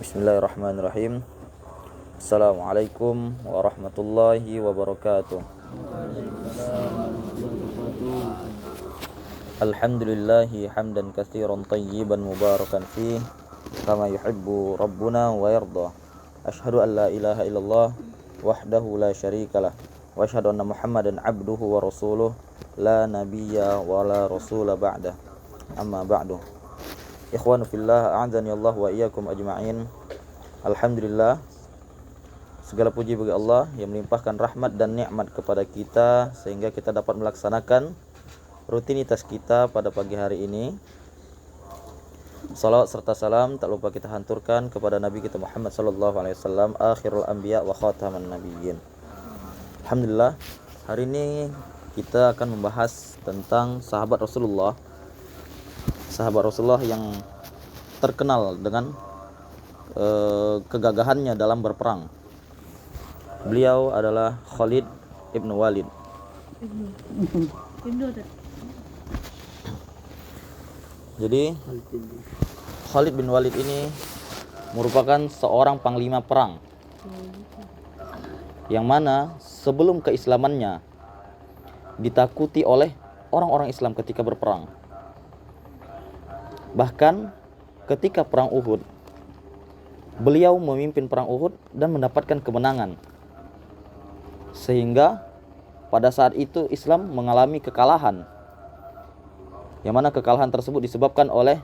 Bismillahirrahmanirrahim. Assalamualaikum warahmatullahi wabarakatuh. Alhamdulillahi hamdan katsiran tayyiban mubarakan fih kama yuhibbu rabbuna wa yarda. Asyhadu an la ilaha illallah wahdahu la syarikalah wa asyhadu anna Muhammadan abduhu wa rasuluh la nabiyya wa la rasula ba'da. Amma ba'du. Ikhwanu fillah, a'adzani Allah wa iyyakum ajma'in. Alhamdulillah, segala puji bagi Allah yang melimpahkan rahmat dan nikmat kepada kita sehingga kita dapat melaksanakan rutinitas kita pada pagi hari ini. Salawat serta salam tak lupa kita hanturkan kepada Nabi kita Muhammad sallallahu alaihi wasallam, akhirul anbiya wa khataman nabiyyin. Alhamdulillah, hari ini kita akan membahas tentang sahabat Rasulullah yang terkenal dengan kegagahannya dalam berperang. Beliau adalah Khalid ibn Walid. Jadi Khalid bin Walid ini merupakan seorang panglima perang yang mana sebelum keislamannya ditakuti oleh orang-orang Islam ketika berperang. Bahkan ketika perang Uhud, beliau memimpin perang Uhud dan mendapatkan kemenangan. Sehingga pada saat itu Islam mengalami kekalahan. Yang mana kekalahan tersebut disebabkan oleh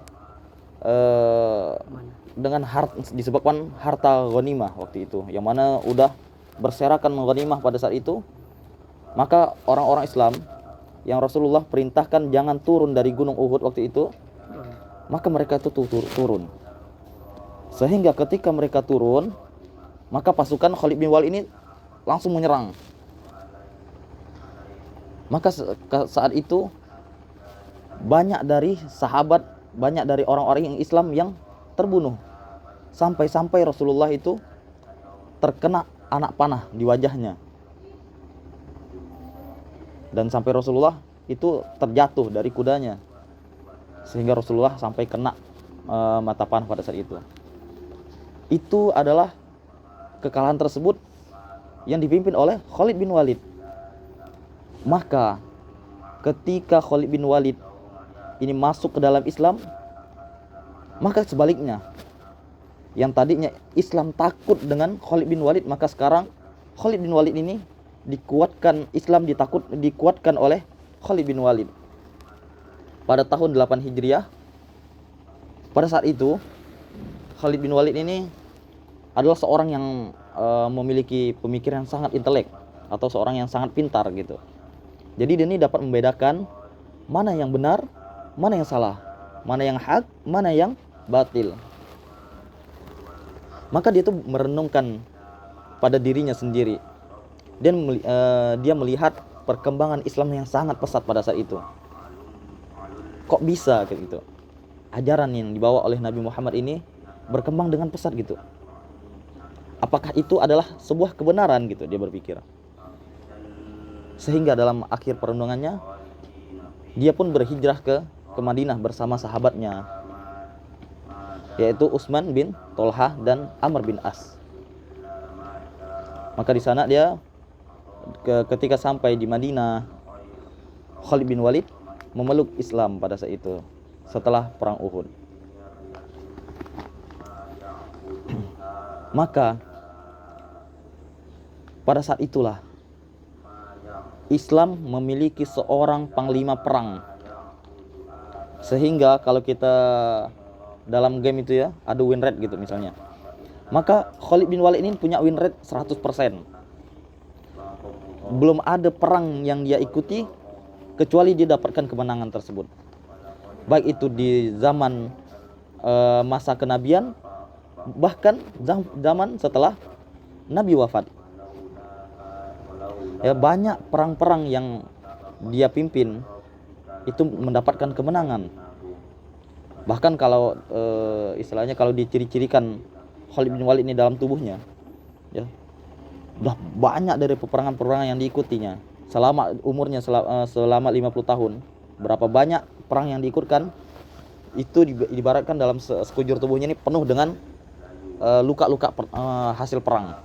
disebabkan harta ghanimah waktu itu. Yang mana udah berserakan ghanimah pada saat itu. Maka orang-orang Islam yang Rasulullah perintahkan jangan turun dari gunung Uhud waktu itu, maka mereka itu turun. Sehingga ketika mereka turun, maka pasukan Khalid bin Walid ini langsung menyerang. Maka saat itu banyak dari sahabat, banyak dari orang-orang yang Islam yang terbunuh. Sampai-sampai Rasulullah itu terkena anak panah di wajahnya. Dan sampai Rasulullah itu terjatuh dari kudanya. Sehingga Rasulullah sampai kena mata panah pada saat itu. Itu adalah kekalahan tersebut yang dipimpin oleh Khalid bin Walid. Maka ketika Khalid bin Walid ini masuk ke dalam Islam, maka sebaliknya, yang tadinya Islam takut dengan Khalid bin Walid, maka sekarang Khalid bin Walid ini dikuatkan, Islam dikuatkan oleh Khalid bin Walid. Pada tahun 8 Hijriah, pada saat itu Khalid bin Walid ini adalah seorang yang memiliki pemikiran sangat intelek, atau seorang yang sangat pintar gitu. Jadi dia ini dapat membedakan mana yang benar, mana yang salah, mana yang hak, mana yang batil. Maka dia itu merenungkan pada dirinya sendiri. Dan dia melihat perkembangan Islam yang sangat pesat pada saat itu. Kok bisa kayak gitu? Ajaran yang dibawa oleh Nabi Muhammad ini berkembang dengan pesat gitu. Apakah itu adalah sebuah kebenaran gitu, dia berpikir. Sehingga dalam akhir perenungannya, dia pun berhijrah ke Madinah bersama sahabatnya, yaitu Utsman bin Tolhah dan Amr bin As. Maka di sana dia ketika sampai di Madinah, Khalid bin Walid memeluk Islam pada saat itu setelah perang Uhud. Maka pada saat itulah Islam memiliki seorang panglima perang. Sehingga kalau kita dalam game itu ya, ada win rate gitu misalnya, maka Khalid bin Walid ini punya win rate 100%. Belum ada perang yang dia ikuti kecuali dia dapatkan kemenangan tersebut. Baik itu di zaman masa kenabian, bahkan zaman setelah Nabi wafat. Ya, banyak perang-perang yang dia pimpin itu mendapatkan kemenangan. Bahkan kalau istilahnya kalau diciri-cirikan Khalid bin Walid ini dalam tubuhnya, ya, udah banyak dari peperangan-peperangan yang diikutinya. Selama umurnya selama 50 tahun, berapa banyak perang yang diikutkan, itu diibaratkan dalam sekujur tubuhnya ini penuh dengan luka-luka hasil perang.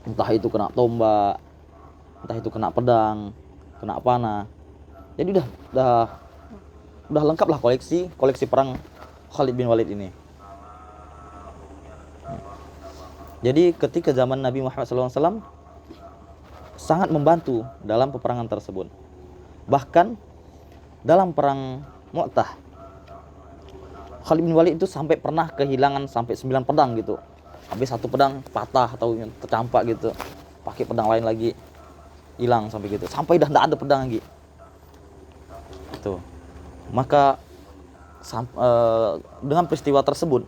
Entah itu kena tombak, entah itu kena pedang, kena panah. Jadi udah lengkap lah koleksi perang Khalid bin Walid ini. Jadi ketika zaman Nabi Muhammad SAW sangat membantu dalam peperangan tersebut. Bahkan dalam perang Mu'tah, Khalid bin Walid itu sampai pernah kehilangan sampai 9 pedang gitu. Habis satu pedang patah atau tercampak gitu, pakai pedang lain lagi, hilang sampai gitu. Sampai dah tidak ada pedang lagi. Itu. Maka dengan peristiwa tersebut,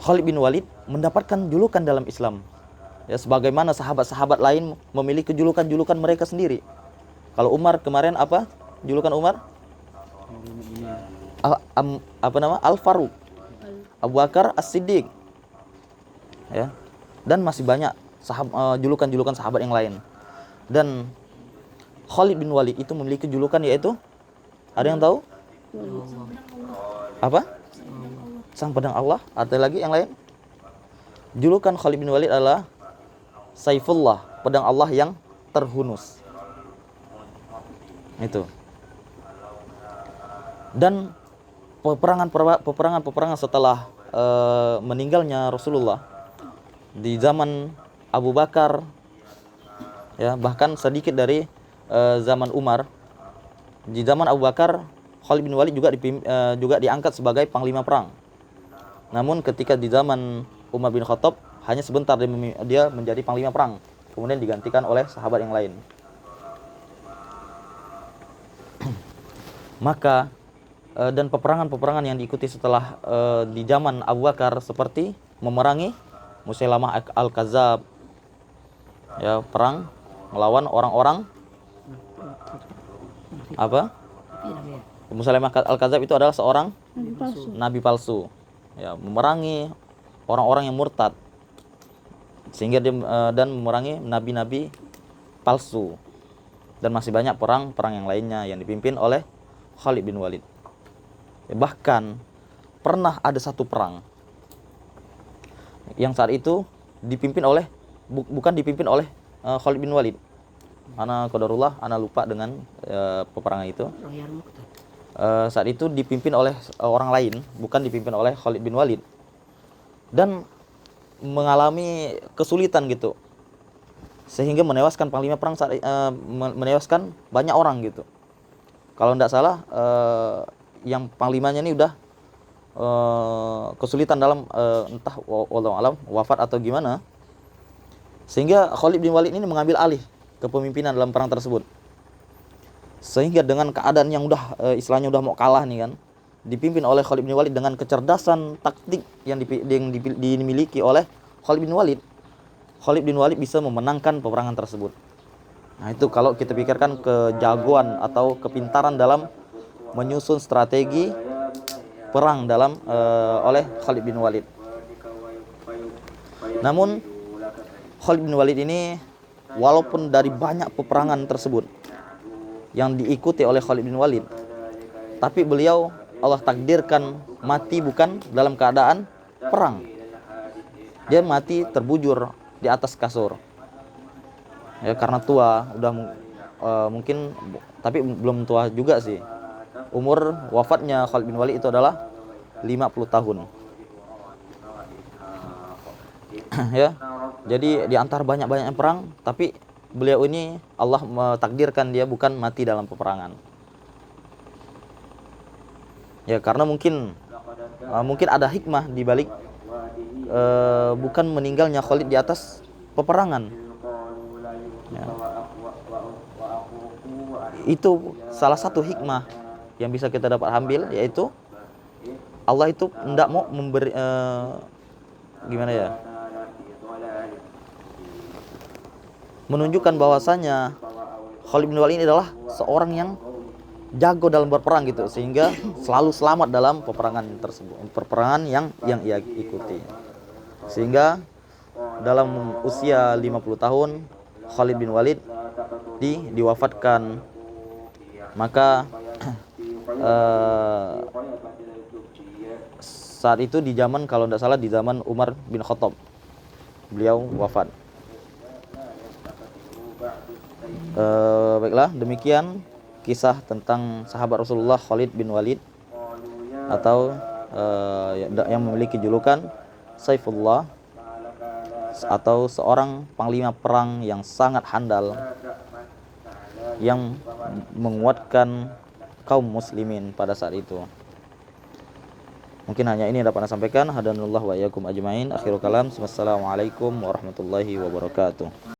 Khalid bin Walid mendapatkan julukan dalam Islam. Ya, sebagaimana sahabat-sahabat lain memiliki julukan-julukan mereka sendiri. Kalau Umar kemarin apa? Julukan Umar? Al-Faruq. Abu Bakar As-Siddiq. Ya. Dan masih banyak julukan-julukan sahabat yang lain. Dan Khalid bin Walid itu memiliki julukan yaitu, ada yang tahu? Apa? Sang pedang Allah. Ada lagi yang lain? Julukan Khalid bin Walid adalah Saifullah, pedang Allah yang terhunus. Itu. Dan peperangan setelah meninggalnya Rasulullah di zaman Abu Bakar, ya, bahkan sedikit dari zaman Umar. Di zaman Abu Bakar, Khalid bin Walid juga diangkat sebagai panglima perang. Namun ketika di zaman Umar bin Khattab, hanya sebentar dia menjadi panglima perang, kemudian digantikan oleh sahabat yang lain. Maka dan peperangan yang diikuti setelah di zaman Abu Bakar seperti memerangi Musailamah Al-Kadzab, ya, perang melawan orang-orang apa? Musailamah Al-Kadzab itu adalah seorang nabi palsu. Ya, memerangi orang-orang yang murtad, sehingga dia dan memerangi nabi-nabi palsu. Dan masih banyak perang yang lainnya yang dipimpin oleh Khalid bin Walid. Bahkan pernah ada satu perang yang saat itu dipimpin oleh bukan dipimpin oleh Khalid bin Walid. Qadarullah, ana lupa dengan peperangan itu. Saat itu dipimpin oleh orang lain, bukan dipimpin oleh Khalid bin Walid. Dan mengalami kesulitan gitu. Sehingga menewaskan panglima perang menewaskan banyak orang gitu. Kalau tidak salah yang panglimanya ini udah kesulitan dalam entah wallahu alam wafat atau gimana, sehingga Khalid bin Walid ini mengambil alih kepemimpinan dalam perang tersebut. Sehingga dengan keadaan yang udah istilahnya udah mau kalah nih kan, dipimpin oleh Khalid bin Walid dengan kecerdasan taktik yang dimiliki oleh Khalid bin Walid. Khalid bin Walid bisa memenangkan peperangan tersebut. Nah, itu kalau kita pikirkan kejagoan atau kepintaran dalam menyusun strategi perang oleh Khalid bin Walid. Namun Khalid bin Walid ini walaupun dari banyak peperangan tersebut yang diikuti oleh Khalid bin Walid, tapi beliau Allah takdirkan mati bukan dalam keadaan perang. Dia mati terbujur di atas kasur. Ya, karena tua, udah mungkin, tapi belum tua juga sih. Umur wafatnya Khalid bin Walid itu adalah 50 tahun. Ya. Jadi di antara banyak-banyak perang, tapi beliau ini Allah takdirkan dia bukan mati dalam peperangan. Ya, karena mungkin ada hikmah di balik bukan meninggalnya Khalid di atas peperangan. Ya. Itu salah satu hikmah yang bisa kita dapat ambil, yaitu Allah itu tidak mau memberi menunjukkan bahwasanya Khalid bin Walid ini adalah seorang yang jago dalam berperang gitu, sehingga selalu selamat dalam peperangan yang ia ikuti. Sehingga dalam usia 50 tahun Khalid bin Walid diwafatkan. Maka saat itu di zaman, kalau tidak salah di zaman Umar bin Khattab, beliau wafat. Baiklah, demikian kisah tentang sahabat Rasulullah Khalid bin Walid, atau yang memiliki julukan Saifullah, atau seorang panglima perang yang sangat handal, yang menguatkan kaum muslimin pada saat itu. Mungkin hanya ini yang dapat saya sampaikan. Hadanallahu wa iyyakum ajmain. Akhirul kalam. Wassalamualaikum warahmatullahi wabarakatuh.